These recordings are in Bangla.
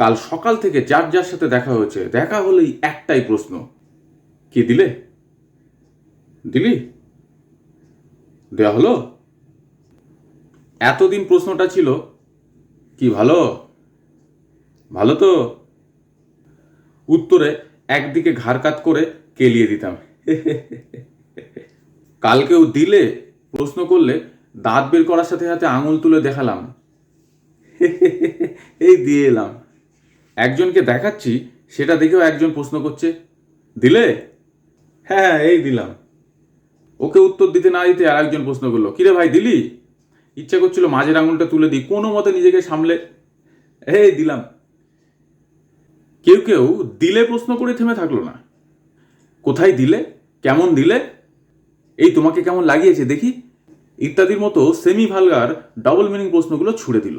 কাল সকাল থেকে যার যার সাথে দেখা হয়েছে, দেখা হলেই একটাই প্রশ্ন, কি দিলে? দিলি? দেওয়া হলো? এতদিন প্রশ্নটা ছিল, কি ভালো? ভালো তো? উত্তরে একদিকে ঘাড় কাত করে কেলিয়ে দিতাম। কালকেও দিলে প্রশ্ন করলে দাঁত বের করার সাথে সাথে আঙুল তুলে দেখালাম, এই দিয়ে এলাম। একজনকে দেখাচ্ছি, সেটা দেখেও একজন প্রশ্ন করছে, দিলে? হ্যাঁ, এই দিলাম। ওকে উত্তর দিতে না দিতে আর একজন প্রশ্ন করলো, কিরে ভাই দিলি? ইচ্ছা করছিল মাঝের আঙুলটা তুলে দিই, কোনো মতে নিজেকে সামলে এই দিলাম। কেউ কেউ দিলে প্রশ্ন করে থেমে থাকলো না, কোথায় দিলে, কেমন দিলে, এই তোমাকে কেমন লাগিয়েছে দেখি, ইত্যাদির মতো সেমি ভালগার ডাবল মিনিং প্রশ্নগুলো ছুড়ে দিল।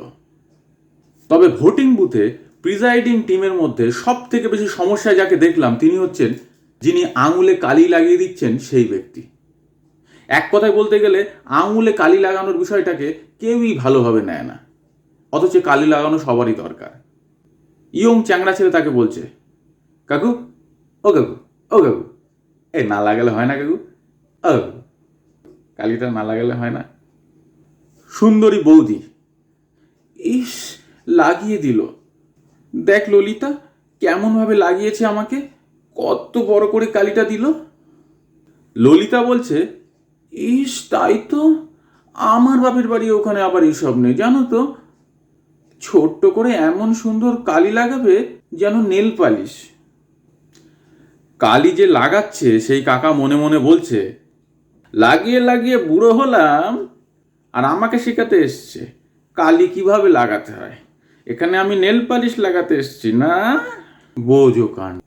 তবে ভোটিং বুথে প্রিজাইডিং টিমের মধ্যে সব থেকে বেশি সমস্যায় যাকে দেখলাম তিনি হচ্ছেন যিনি আঙুলে কালি লাগিয়ে দিচ্ছেন সেই ব্যক্তি। এক কথায় বলতে গেলে আঙুলে কালি লাগানোর বিষয়টাকে কেউই ভালোভাবে নেয় না, অথচ কালি লাগানো সবারই দরকার। ইয়ং চ্যাংড়া ছেলে তাকে বলছে, কাকু, ও কাকু, ও কাকু, এই না লাগালে হয় না কাকু, ও কালিটা না লাগালে হয় না। সুন্দরী বৌদি, ইস লাগিয়ে দিল, দেখ ললিতা কেমনভাবে লাগিয়েছে আমাকে, কত বড় করে কালিটা দিল। ললিতা বলছে, ইস তাই তো, আমার বাপের বাড়ি ওখানে আবার এইসব নেই জানো তো, ছোট্ট করে এমন সুন্দর কালি লাগাবে যেন নেল পালিশ। কালি যে লাগাচ্ছে সেই কাকা মনে মনে বলছে, লাগিয়ে লাগিয়ে বুড়ো হলাম আর আমাকে শেখাতে এসছে কালি কিভাবে লাগাতে হয়, এখানে আমি নেল পালিশ লাগাতে এসছি না, বোঝো কাণ্ড।